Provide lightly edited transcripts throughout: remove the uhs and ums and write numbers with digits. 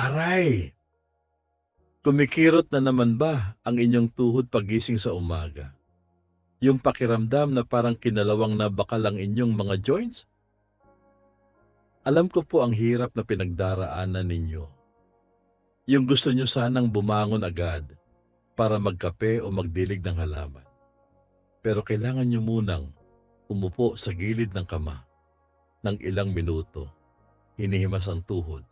Aray! Kumikirot na naman ba ang inyong tuhod pagising sa umaga? Yung pakiramdam na parang kinalawang na bakal ang inyong mga joints? Alam ko po ang hirap na pinagdaraanan ninyo. Yung gusto nyo sanang bumangon agad para magkape o magdilig ng halaman. Pero kailangan nyo munang umupo sa gilid ng kama ng ilang minuto, hinihimas ang tuhod,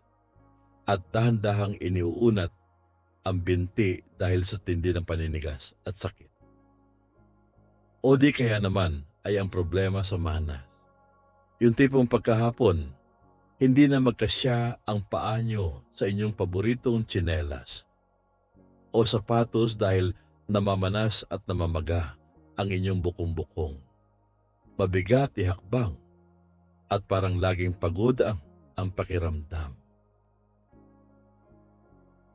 at dahan-dahang iniuunat ang binti dahil sa tindi ng paninigas at sakit. O di kaya naman ay ang problema sa manas. Yung tipong pagkahapon, hindi na magkasya ang paa nyo sa inyong paboritong tsinelas o sapatos dahil namamanas at namamaga ang inyong bukong-bukong. Mabigat ihakbang at parang laging pagod ang pakiramdam.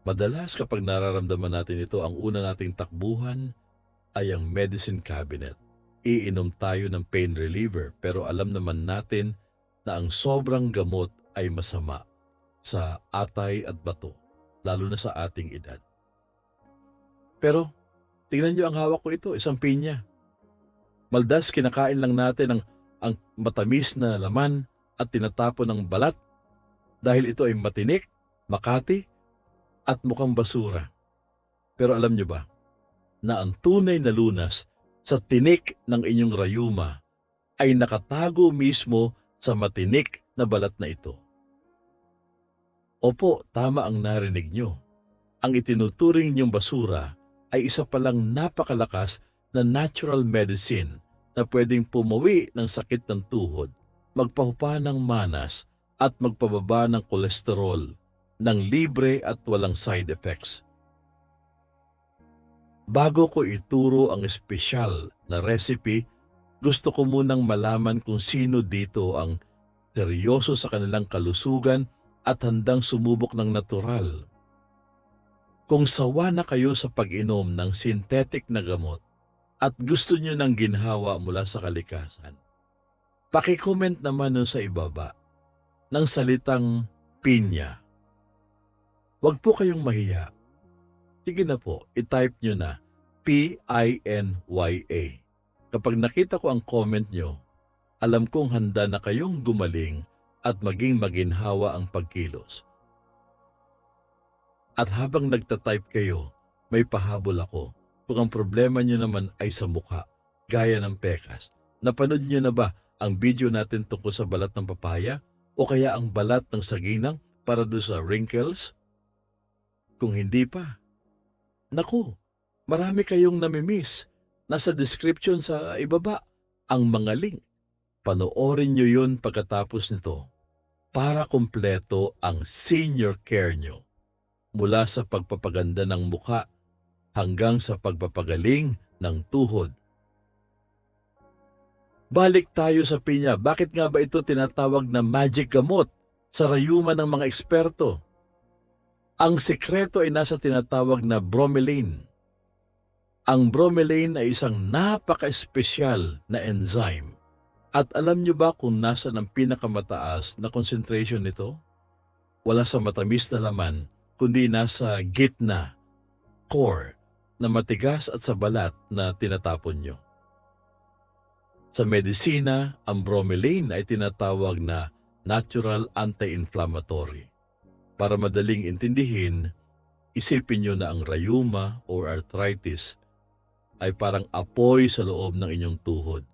Madalas kapag nararamdaman natin ito, ang una nating takbuhan ay ang medicine cabinet. Iinom tayo ng pain reliever pero alam naman natin na ang sobrang gamot ay masama sa atay at bato, lalo na sa ating edad. Pero tingnan nyo ang hawak ko ito, isang pinya. Maldas kinakain lang natin ang matamis na laman at tinatapon ng balat dahil ito ay matinik, makati, at mukhang basura. Pero alam nyo ba na ang tunay na lunas sa tinik ng inyong rayuma ay nakatago mismo sa matinik na balat na ito? Opo, tama ang narinig nyo. Ang itinuturing niyong basura ay isa palang napakalakas na natural medicine na pwedeng pumawi ng sakit ng tuhod, magpahupa ng manas at magpababa ng kolesterol ng libre at walang side effects. Bago ko ituro ang espesyal na recipe, gusto ko munang malaman kung sino dito ang seryoso sa kanilang kalusugan at handang sumubok ng natural. Kung sawa na kayo sa pag-inom ng synthetic na gamot at gusto nyo ng ginhawa mula sa kalikasan, paki-comment naman nun sa ibaba ng salitang pinya. Huwag po kayong mahiya. Sige na po, i-type nyo na P-I-N-Y-A. Kapag nakita ko ang comment nyo, alam kong handa na kayong gumaling at maging maginhawa ang pagkilos. At habang nagtatype kayo, may pahabol ako. Kung ang problema nyo naman ay sa mukha, gaya ng pekas, napanood nyo na ba ang video natin tungkol sa balat ng papaya o kaya ang balat ng saginang para doon sa wrinkles? Kung hindi pa, naku, marami kayong namimiss. Nasa description sa ibaba ang mga link. Panoorin nyo yun pagkatapos nito para kumpleto ang senior care nyo. Mula sa pagpapaganda ng mukha hanggang sa pagpapagaling ng tuhod. Balik tayo sa pinya. Bakit nga ba ito tinatawag na magic gamot sa rayuma ng mga eksperto? Ang sikreto ay nasa tinatawag na bromelain. Ang bromelain ay isang napaka-espesyal na enzyme. At alam nyo ba kung nasa ng pinakamataas na concentration nito? Wala sa matamis na laman, kundi nasa gitna, core, na matigas at sa balat na tinatapon nyo. Sa medisina, ang bromelain ay tinatawag na natural anti-inflammatory. Para madaling intindihin, isipin nyo na ang rayuma o arthritis ay parang apoy sa loob ng inyong tuhod.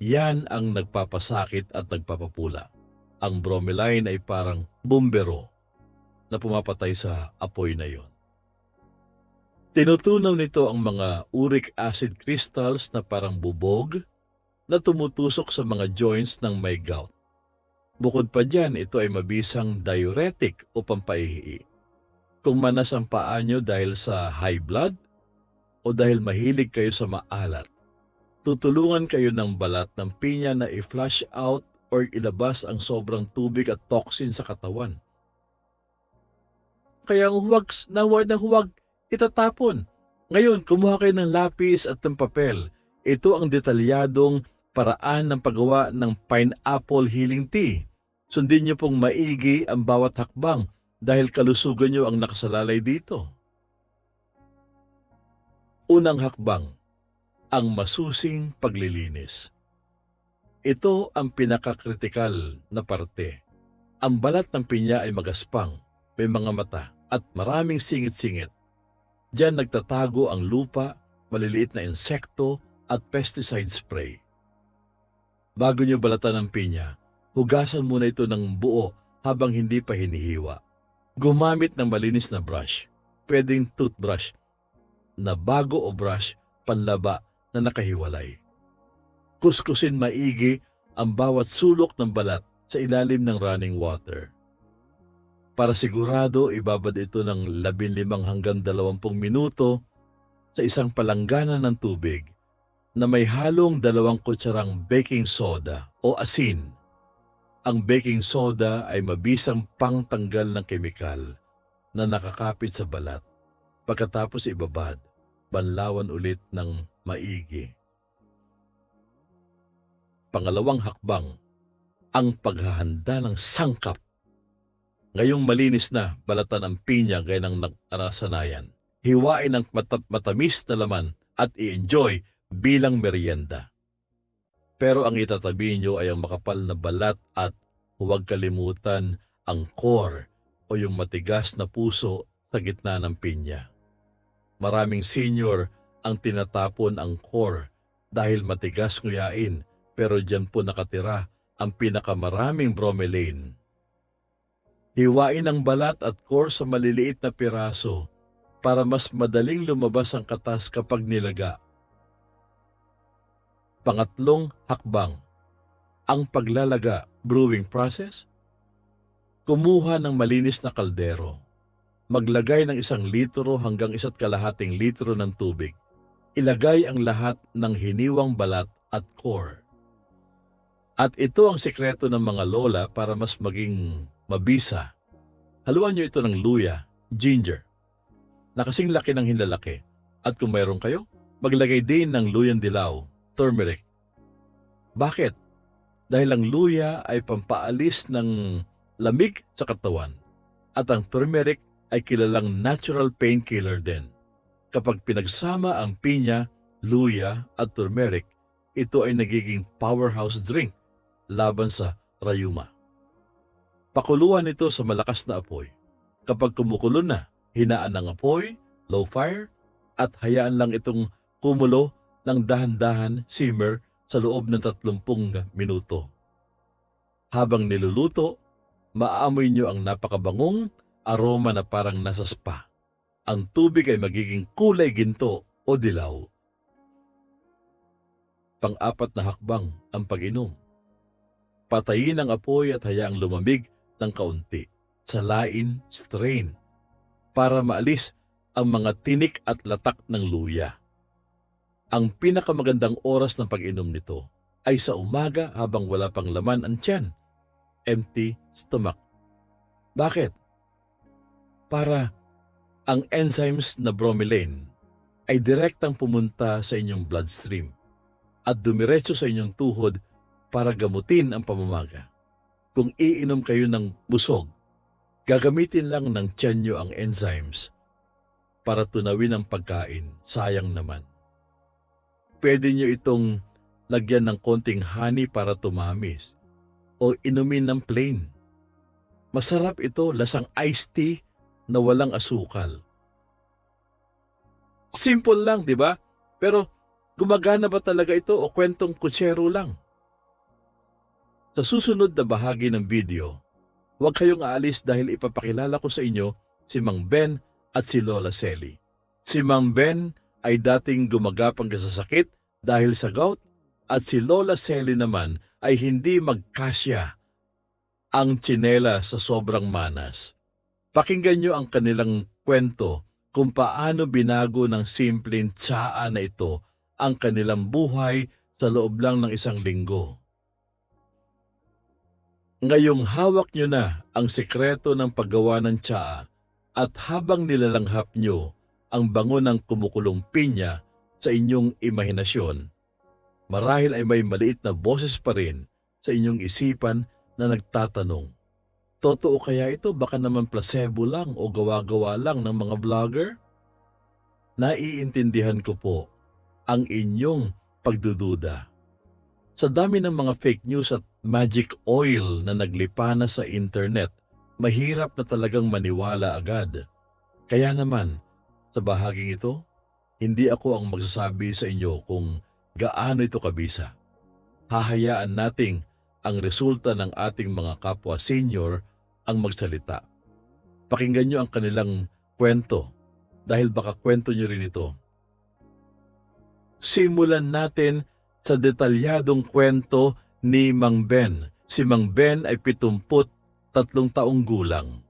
Yan ang nagpapasakit at nagpapapula. Ang bromelain ay parang bumbero na pumapatay sa apoy na yon. Tinutunaw nito ang mga uric acid crystals na parang bubog na tumutusok sa mga joints ng may gout. Bukod pa dyan, ito ay mabisang diuretic o pampaihi. Kung manas ang paa nyo dahil sa high blood o dahil mahilig kayo sa maalat, tutulungan kayo ng balat ng pinya na i-flush out or ilabas ang sobrang tubig at toxin sa katawan. Kaya huwag itatapon. Ngayon, kumuha kayo ng lapis at ng papel. Ito ang detalyadong paraan ng paggawa ng pineapple healing tea. Sundin niyo pong maigi ang bawat hakbang dahil kalusugan nyo ang nakasalalay dito. Unang hakbang, ang masusing paglilinis. Ito ang pinakakritikal na parte. Ang balat ng pinya ay magaspang, may mga mata at maraming singit-singit. Diyan nagtatago ang lupa, maliliit na insekto at pesticide spray. Bago nyo balatan ang pinya, hugasan muna ito ng buo habang hindi pa hinihiwa. Gumamit ng malinis na brush, pwedeng toothbrush, na bago o brush panlaba na nakahiwalay. Kuskusin maigi ang bawat sulok ng balat sa ilalim ng running water. Para sigurado, ibabad ito ng 15 hanggang 20 minuto sa isang palanggana ng tubig na may halong 2 kutsarang baking soda o asin. Ang baking soda ay mabisang pangtanggal ng kemikal na nakakapit sa balat. Pagkatapos ibabad, banlawan ulit ng maigi. Pangalawang hakbang, ang paghahanda ng sangkap. Ngayong malinis na, balatan ang pinya gaya ng nakasanayan. Hiwain ang matamis na laman at i-enjoy bilang merienda. Pero ang itatabi nyo ay ang makapal na balat at huwag kalimutan ang core o yung matigas na puso sa gitna ng pinya. Maraming senior ang tinatapon ang core dahil matigas nguyain, pero diyan po nakatira ang pinakamaraming bromelain. Hiwain ang balat at core sa maliliit na piraso para mas madaling lumabas ang katas kapag nilaga. Pangatlong hakbang, ang paglalaga, brewing process. Kumuha ng malinis na kaldero. Maglagay ng 1 litro hanggang 1.5 litro ng tubig. Ilagay ang lahat ng hiniwang balat at core. At ito ang sikreto ng mga lola para mas maging mabisa. Haluan nyo ito ng luya, ginger, na kasing laki ng hinlalaki. At kung mayroon kayo, maglagay din ng luyang dilaw, turmeric. Bakit? Dahil ang luya ay pampaalis ng lamig sa katawan at ang turmeric ay kilalang natural painkiller din. Kapag pinagsama ang pinya, luya at turmeric, ito ay nagiging powerhouse drink laban sa rayuma. Pakuluan ito sa malakas na apoy. Kapag kumukulo na, hinaan ng apoy, low fire, at hayaan lang itong kumulo ng dahan-dahan simmer sa loob ng 30 minuto. Habang niluluto, maaamoy nyo ang napakabangong aroma na parang nasa spa. Ang tubig ay magiging kulay ginto o dilaw. Pang-apat na hakbang, ang pag-inom. Patayin ang apoy at hayaang lumamig ng kaunti. Salain, strain, para maalis ang mga tinik at latak ng luya. Ang pinakamagandang oras ng pag-inom nito ay sa umaga habang wala pang laman ang tiyan. Empty stomach. Bakit? Para ang enzymes na bromelain ay direktang pumunta sa inyong bloodstream at dumiretso sa inyong tuhod para gamutin ang pamamaga. Kung iinom kayo ng busog, gagamitin lang ng tiyan nyo ang enzymes para tunawin ang pagkain. Sayang naman. Pwede nyo itong lagyan ng konting honey para tumamis o inumin ng plain. Masarap ito, lasang iced tea na walang asukal. Simple lang, di ba? Pero gumagana ba talaga ito o kwentong kutsero lang? Sa susunod na bahagi ng video, huwag kayong aalis dahil ipapakilala ko sa inyo si Mang Ben at si Lola Selly. Si Mang Ben ay dating gumagapang sa sakit dahil sa gout at si Lola Selly naman ay hindi magkasya ang tsinela sa sobrang manas. Pakinggan nyo ang kanilang kwento kung paano binago ng simpleng tsaa na ito ang kanilang buhay sa loob lang ng 1 linggo. Ngayong hawak nyo na ang sikreto ng paggawa ng tsaa at habang nilalanghap nyo ang bango ng kumukulong pinya sa inyong imahinasyon, marahil ay may maliit na boses pa rin sa inyong isipan na nagtatanong, Totoo kaya ito? Baka naman placebo lang o gawa-gawa lang ng mga vlogger? Naiintindihan ko po ang inyong pagdududa. Sa dami ng mga fake news at magic oil na naglipana sa internet, mahirap na talagang maniwala agad. Kaya naman, sa bahaging ito, hindi ako ang magsasabi sa inyo kung gaano ito kabisa. Hahayaan nating ang resulta ng ating mga kapwa senior ang magsalita. Pakinggan nyo ang kanilang kwento dahil baka kwento nyo rin ito. Simulan natin sa detalyadong kwento ni Mang Ben. Si Mang Ben ay 73 taong gulang.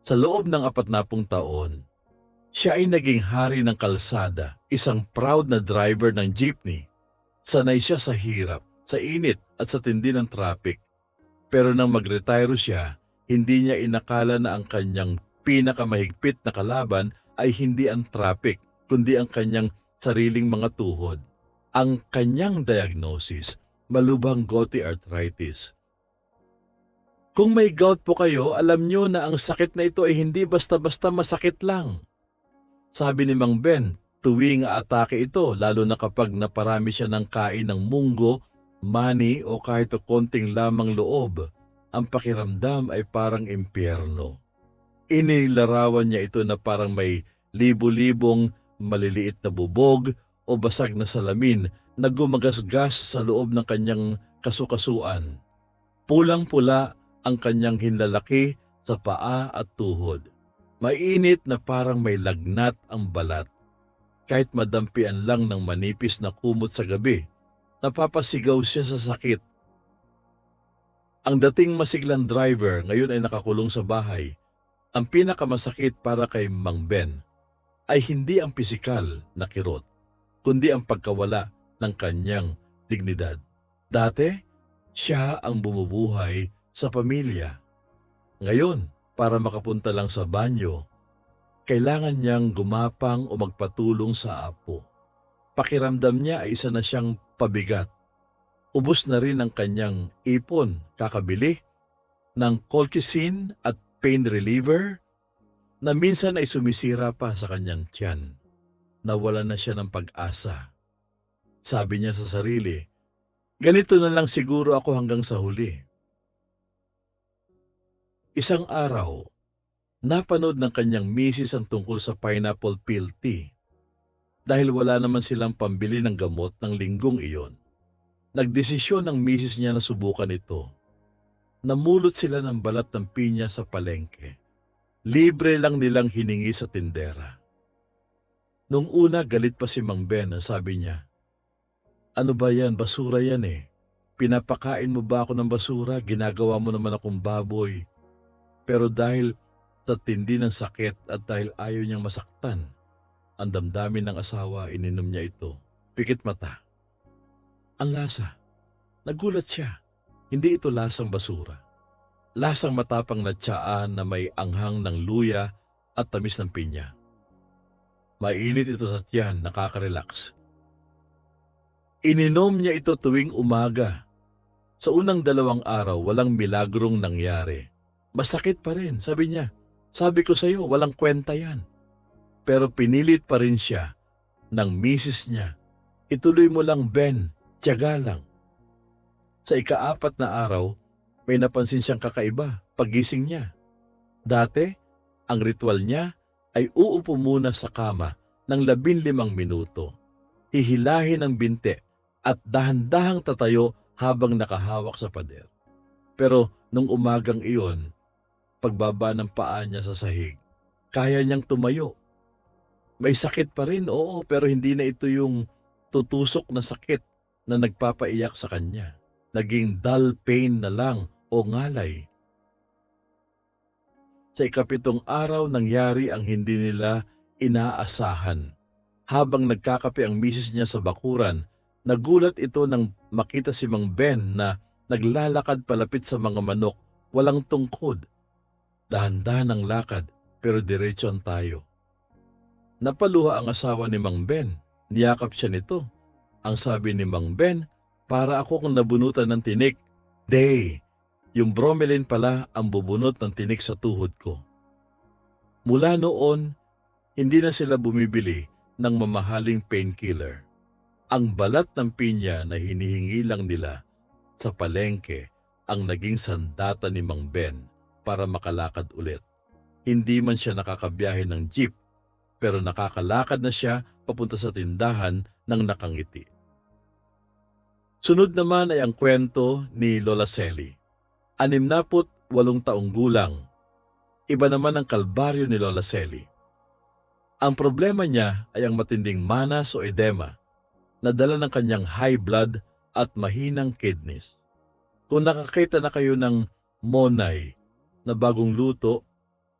Sa loob ng 40 taon, siya ay naging hari ng kalsada, isang proud na driver ng jeepney. Sanay siya sa hirap, sa init at sa tindi ng traffic. Pero nang mag-retire siya, hindi niya inakala na ang kanyang pinakamahigpit na kalaban ay hindi ang traffic, kundi ang kanyang sariling mga tuhod. Ang kanyang diagnosis, malubhang gouty arthritis. Kung may gout po kayo, alam nyo na ang sakit na ito ay hindi basta-basta masakit lang. Sabi ni Mang Ben, tuwing atake ito, lalo na kapag naparami siya ng kain ng munggo, mani o kahit konting lamang loob, ang pakiramdam ay parang impyerno. Inilarawan niya ito na parang may libo-libong maliliit na bubog o basag na salamin na gumagasgas sa loob ng kanyang kasukasuan. Pulang-pula ang kanyang hinlalaki sa paa at tuhod. Mainit na parang may lagnat ang balat. Kahit madampian lang ng manipis na kumot sa gabi, napapasigaw siya sa sakit. Ang dating masiglang driver ngayon ay nakakulong sa bahay. Ang pinakamasakit para kay Mang Ben ay hindi ang pisikal na kirot, kundi ang pagkawala ng kanyang dignidad. Dati, siya ang bumubuhay sa pamilya. Ngayon, para makapunta lang sa banyo, kailangan niyang gumapang o magpatulong sa apo. Pakiramdam niya ay isa na siyang pabigat. Ubos na rin ang kanyang ipon, kakabili ng colchicine at pain reliever na minsan ay sumisira pa sa kanyang tiyan. Nawalan na siya ng pag-asa. Sabi niya sa sarili, ganito na lang siguro ako hanggang sa huli. Isang araw, napanood ng kanyang misis ang tungkol sa pineapple pill tea. Dahil wala naman silang pambili ng gamot ng linggong iyon, nagdesisyon ng misis niya na subukan ito. Namulot sila ng balat ng pinya sa palengke. Libre lang nilang hiningi sa tindera. Nung una, galit pa si Mang Ben. Sabi niya, ano ba yan? Basura yan eh. Pinapakain mo ba ako ng basura? Ginagawa mo naman akong baboy. Pero dahil sa tindi ng sakit at dahil ayaw niyang masaktan, ang damdamin ng asawa, ininom niya ito. Pikit mata. Ang lasa. Nagulat siya. Hindi ito lasang basura. Lasang matapang na tiyaan na may anghang ng luya at tamis ng pinya. Mainit ito sa tiyan, nakaka-relax. Ininom niya ito tuwing umaga. Sa unang 2 araw, walang milagrong nangyari. Masakit pa rin, sabi niya. Sabi ko sa iyo, walang kwenta yan. Pero pinilit pa rin siya ng misis niya. Ituloy mo lang, Ben, tiyaga lang. Sa ika-4 na araw, may napansin siyang kakaiba paggising niya. Dati, ang ritual niya ay uupo muna sa kama ng 15 minuto. Hihilahin ang binte at dahan-dahang tatayo habang nakahawak sa pader. Pero nung umagang iyon, pagbaba ng paa niya sa sahig, kaya niyang tumayo. May sakit pa rin, oo, pero hindi na ito yung tutusok na sakit na nagpapaiyak sa kanya. Naging dull pain na lang o ngalay. Sa ika-7 araw, nangyari ang hindi nila inaasahan. Habang nagkakape ang misis niya sa bakuran, nagulat ito nang makita si Mang Ben na naglalakad palapit sa mga manok, walang tungkod. Dahan-dahan ang lakad, pero diretso ang tayo. Napaluha ang asawa ni Mang Ben. Niyakap siya nito. Ang sabi ni Mang Ben, para ako kung nabunutan ng tinik. Day, Yung bromelain pala ang bubunot ng tinik sa tuhod ko. Mula noon, hindi na sila bumibili ng mamahaling painkiller. Ang balat ng pinya na hinihingi lang nila sa palengke ang naging sandata ni Mang Ben para makalakad ulit. Hindi man siya nakakabiyahe ng jeep, pero nakakalakad na siya papunta sa tindahan ng nakangiti. Sunod naman ay ang kwento ni Lola Selly. 68 taong gulang. Iba naman ang kalbaryo ni Lola Selly. Ang problema niya ay ang matinding manas o edema na dala ng kanyang high blood at mahinang kidneys. Kung nakakita na kayo ng monay na bagong luto,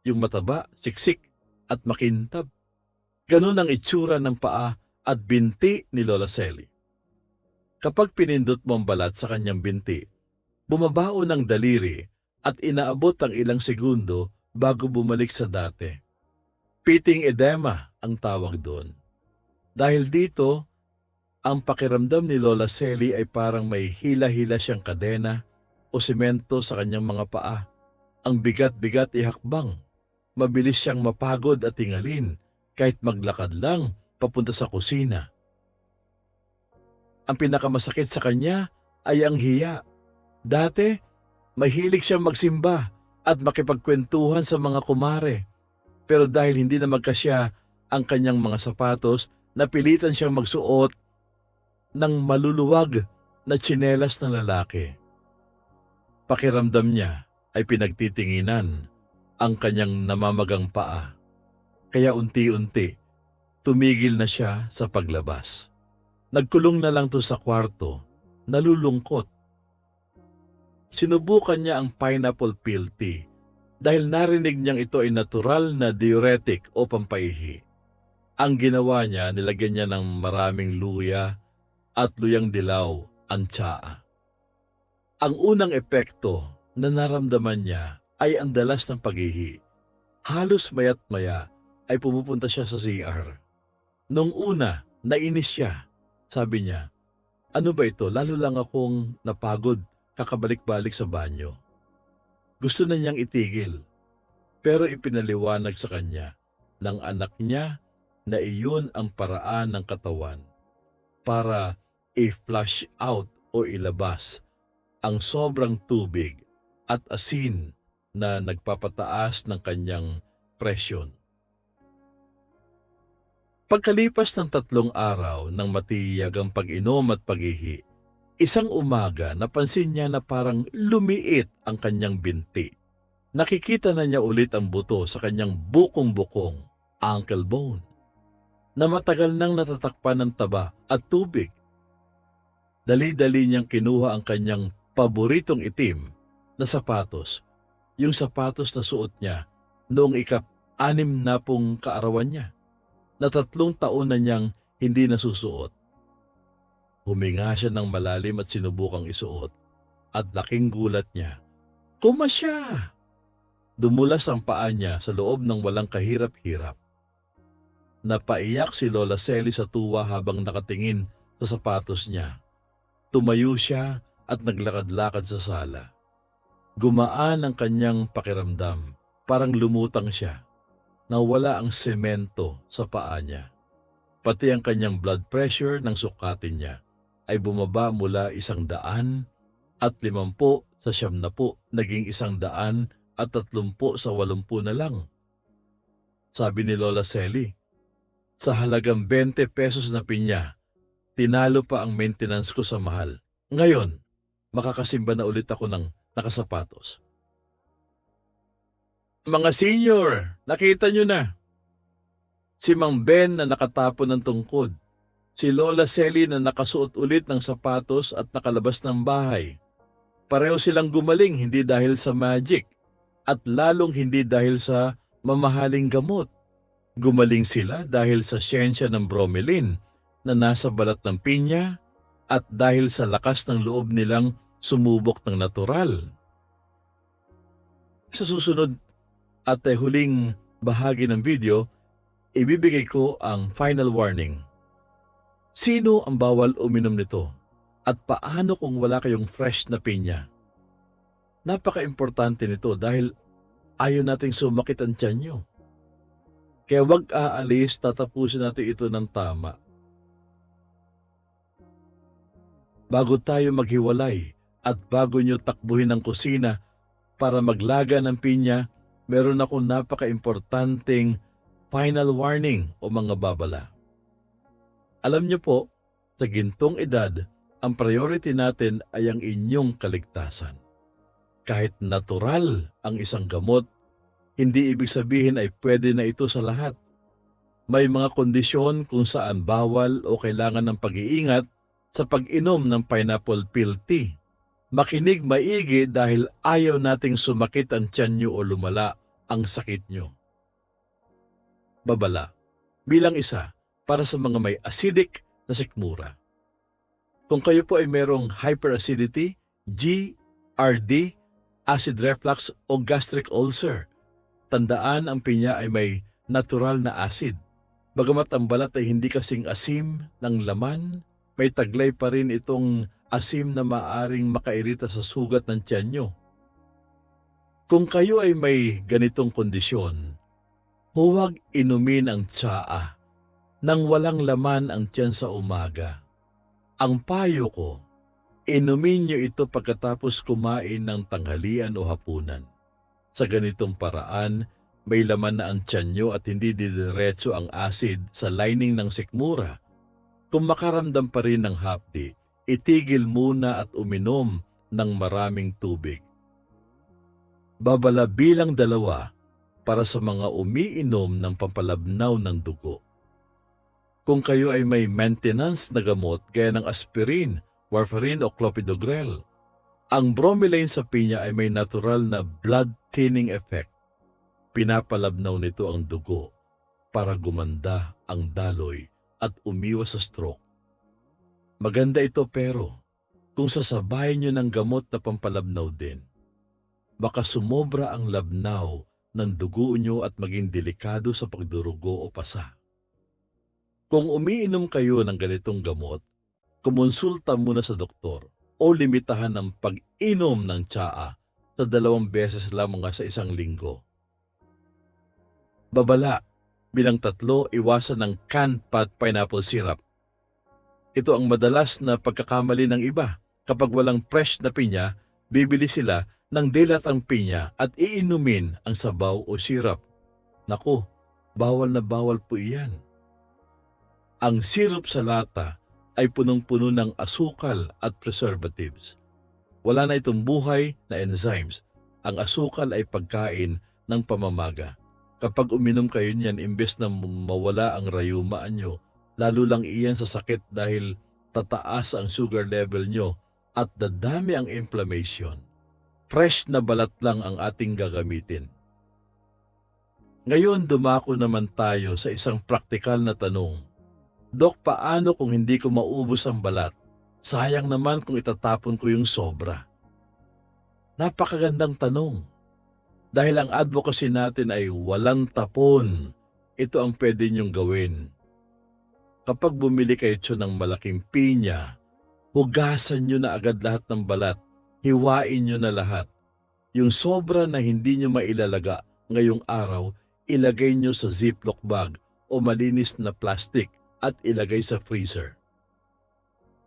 yung mataba, siksik at makintab, ganun ang itsura ng paa at binti ni Lola Selly. Kapag pinindot mo ang balat sa kanyang binti, bumabao ng daliri at inaabot ang ilang segundo bago bumalik sa dati. Pitting edema ang tawag doon. Dahil dito, ang pakiramdam ni Lola Selly ay parang may hila-hila siyang kadena o semento sa kanyang mga paa. Ang bigat-bigat ihakbang. Mabilis siyang mapagod at tingalin kahit maglakad lang papunta sa kusina. Ang pinakamasakit sa kanya ay ang hiya. Dati, mahilig siyang magsimba at makipagkwentuhan sa mga kumare. Pero dahil hindi na magkasya ang kanyang mga sapatos, napilitan siyang magsuot ng maluluwag na tsinelas ng lalaki. Pakiramdam niya ay pinagtitinginan ang kanyang namamagang paa. Kaya unti-unti, tumigil na siya sa paglabas. Nagkulong na lang to sa kwarto, nalulungkot. Sinubukan niya ang pineapple pill tea dahil narinig niyang ito ay natural na diuretic o pampaihi. Ang ginawa niya, nilagyan niya ng maraming luya at luyang dilaw ang tsaa. Ang unang epekto na naramdaman niya ay ang dalas ng paghihi. Halos maya't maya ay pumupunta siya sa CR. Nung una, nainis siya. Sabi niya, "Ano ba ito? Lalo lang akong napagod kakabalik-balik sa banyo." Gusto na niyang itigil, pero ipinaliwanag sa kanya ng anak niya na iyon ang paraan ng katawan para i-flush out o ilabas ang sobrang tubig at asin na nagpapataas ng kanyang presyon. Pagkalipas ng 3 araw ng matiyag ang pag-inom at paghihi, isang umaga napansin niya na parang lumiit ang kanyang binti. Nakikita na niya ulit ang buto sa kanyang bukong-bukong ankle bone na matagal nang natatakpan ng taba at tubig. Dali-dali niyang kinuha ang kanyang paboritong itim na sapatos, yung sapatos na suot niya noong ika-60 kaarawan niya, na 3 taon na niyang hindi nasusuot. Huminga siya ng malalim at sinubukang isuot at laking gulat niya. Kumasya! Dumulas ang paa niya sa loob ng walang kahirap-hirap. Napaiyak si Lola Selly sa tuwa habang nakatingin sa sapatos niya. Tumayo siya at naglakad-lakad sa sala. Gumaan ang kanyang pakiramdam, parang lumutang siya. Nawala ang semento sa paa niya. Pati ang kanyang blood pressure ng sukatin niya ay bumaba mula 150 sa 70, naging 130 sa 80 na lang. Sabi ni Lola Selly, sa halagang 20 pesos na pinya, tinalo pa ang maintenance ko sa mahal. Ngayon, makakasimba na ulit ako ng nakasapatos. Mga senior, nakita nyo na. Si Mang Ben na nakatapon ng tungkod. Si Lola Selly na nakasuot ulit ng sapatos at nakalabas ng bahay. Pareho silang gumaling hindi dahil sa magic at lalong hindi dahil sa mamahaling gamot. Gumaling sila dahil sa siyensya ng bromelain na nasa balat ng pinya at dahil sa lakas ng loob nilang sumubok ng natural. Sa susunod at huling bahagi ng video, ibibigay ko ang final warning. Sino ang bawal uminom nito? At paano kung wala kayong fresh na pinya? Napaka-importante nito dahil ayaw nating sumakit ang tiyan nyo. Kaya wag aalis, tatapusin natin ito ng tama. Bago tayo maghiwalay at bago nyo takbuhin ang kusina para maglaga ng pinya, meron akong napaka-importanteng final warning o mga babala. Alam nyo po, sa gintong edad, ang priority natin ay ang inyong kaligtasan. Kahit natural ang isang gamot, hindi ibig sabihin ay pwede na ito sa lahat. May mga kondisyon kung saan bawal o kailangan ng pag-iingat sa pag-inom ng pineapple pill tea. Makinig maigi dahil ayaw nating sumakit ang tiyan nyo o lumala ang sakit nyo. Babala, bilang isa para sa mga may acidic na sikmura. Kung kayo po ay merong hyperacidity, GRD, acid reflux o gastric ulcer, tandaan ang pinya ay may natural na acid. Bagamat ang balat ay hindi kasing asim ng laman, may taglay pa rin itong asim na maaring makairita sa sugat ng tiyan nyo. Kung kayo ay may ganitong kondisyon, huwag inumin ang tsaa nang walang laman ang tiyan sa umaga. Ang payo ko, inumin nyo ito pagkatapos kumain ng tanghalian o hapunan. Sa ganitong paraan, may laman na ang tiyan nyo at hindi didiretso ang acid sa lining ng sikmura. Kung makaramdam pa rin ng hapdi, itigil muna at uminom ng maraming tubig. Babala bilang 2 para sa mga umiinom ng pampalabnaw ng dugo. Kung kayo ay may maintenance na gamot gaya ng aspirin, warfarin o clopidogrel, ang bromelain sa pinya ay may natural na blood thinning effect. Pinapalabnaw nito ang dugo para gumanda ang daloy at umiwas sa stroke. Maganda ito pero kung sasabayin nyo ng gamot na pampalabnaw din, baka sumobra ang labnaw ng dugo nyo at maging delikado sa pagdurugo o pasa. Kung umiinom kayo ng ganitong gamot, kumonsulta muna sa doktor o limitahan ang pag-inom ng tsaa sa 2 beses lamang sa isang linggo. Babala, bilang 3, iwasan ng canned pineapple syrup. Ito ang madalas na pagkakamali ng iba. Kapag walang fresh na pinya, bibili sila ng dilatang pinya at iinumin ang sabaw o syrup. Naku, bawal na bawal po iyan. Ang syrup sa lata ay punong-puno ng asukal at preservatives. Wala na itong buhay na enzymes. Ang asukal ay pagkain ng pamamaga. Kapag uminom kayo niyan, imbes na mawala ang rayumaan nyo, lalo lang iyan sa sakit dahil tataas ang sugar level nyo at dadami ang inflammation. Fresh na balat lang ang ating gagamitin. Ngayon dumako naman tayo sa isang praktikal na tanong. Dok, paano kung hindi ko maubos ang balat? Sayang naman kung itatapon ko yung sobra. Napakagandang tanong. Dahil ang advocacy natin ay walang tapon, ito ang pwede niyong gawin. Kapag bumili kayo ng malaking pinya, hugasan niyo na agad lahat ng balat. Hiwain niyo na lahat. Yung sobra na hindi niyo mailalaga ngayong araw, ilagay niyo sa ziplock bag o malinis na plastic at ilagay sa freezer.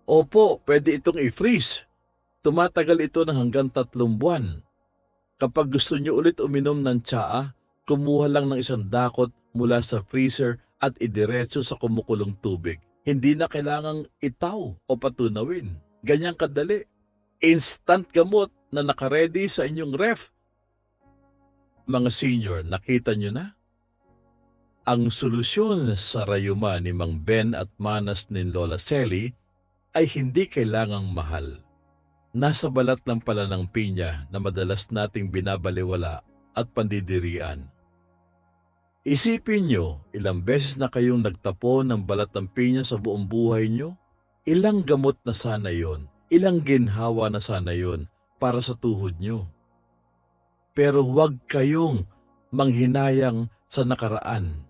Opo, pwede itong i-freeze. Tumatagal ito ng hanggang 3 buwan. Kapag gusto niyo ulit uminom ng tsaa, kumuha lang ng 1 dakot mula sa freezer at idiretso sa kumukulong tubig. Hindi na kailangang itaw o patunawin. Ganyang kadali. Instant gamot na nakaredy sa inyong ref. Mga senior, nakita niyo na? Ang solusyon sa rayuma ni Mang Ben at manas ni Lola Selly ay hindi kailangang mahal. Nasa balat lang pala ng pinya na madalas nating binabaliwala at pandidirian. Isipin nyo, ilang beses na kayong nagtapon ng balat ng pinya sa buong buhay nyo? Ilang gamot na sana yon, ilang ginhawa na sana yon para sa tuhod nyo. Pero huwag kayong manghinayang sa nakaraan.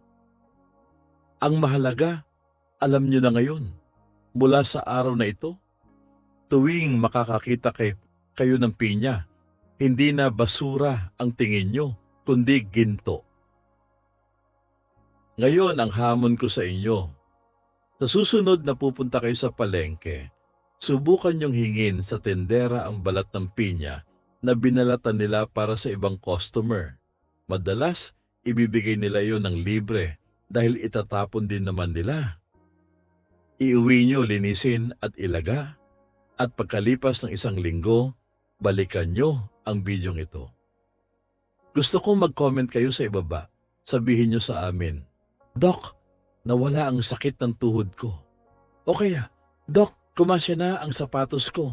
Ang mahalaga, alam nyo na ngayon, mula sa araw na ito, tuwing makakakita kayo ng pinya, Hindi na basura ang tingin nyo, kundi ginto. Ngayon ang hamon ko sa inyo. Sa susunod na pupunta kayo sa palengke, subukan niyong hingin sa tendera ang balat ng pinya na binalatan nila para sa ibang customer. Madalas, ibibigay nila iyon ng libre dahil itatapon din naman nila. Iuwi niyo, linisin at ilaga. At pagkalipas ng 1 linggo, balikan niyo ang bidyong ito. Gusto kong mag-comment kayo sa ibaba. Sabihin niyo sa amin, Doc, nawala ang sakit ng tuhod ko. O kaya, Doc, kumasya na ang sapatos ko.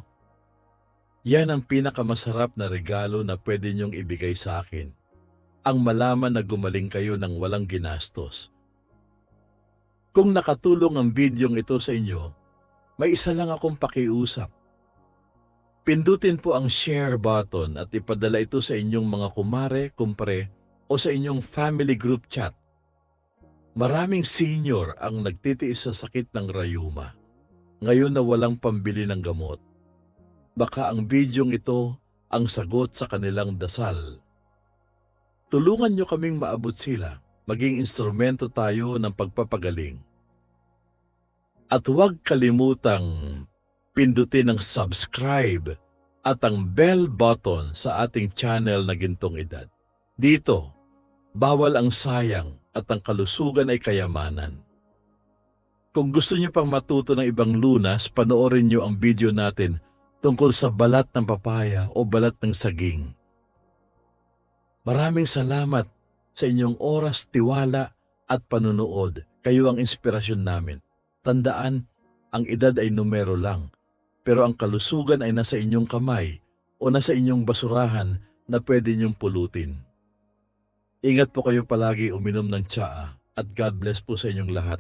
Yan ang pinakamasarap na regalo na pwede niyong ibigay sa akin. Ang malaman na gumaling kayo ng walang ginastos. Kung nakatulong ang bidyong ito sa inyo, may isa lang akong pakiusap. Pindutin po ang share button at ipadala ito sa inyong mga kumare, kumpare o sa inyong family group chat. Maraming senior ang nagtitiis sa sakit ng rayuma. Ngayon na walang pambili ng gamot. Baka ang bidyong ito ang sagot sa kanilang dasal. Tulungan niyo kaming maabot sila. Maging instrumento tayo ng pagpapagaling. At huwag kalimutang pindutin ang subscribe at ang bell button sa ating channel na Gintong Edad. Dito, bawal ang sayang at ang kalusugan ay kayamanan. Kung gusto niyo pang matuto ng ibang lunas, panoorin niyo ang video natin tungkol sa balat ng papaya o balat ng saging. Maraming salamat sa inyong oras, tiwala at panunood. Kayo ang inspirasyon namin. Tandaan, ang edad ay numero lang, pero ang kalusugan ay nasa inyong kamay o nasa inyong basurahan na pwede niyong pulutin. Ingat po kayo palagi, uminom ng tsaa at God bless po sa inyong lahat.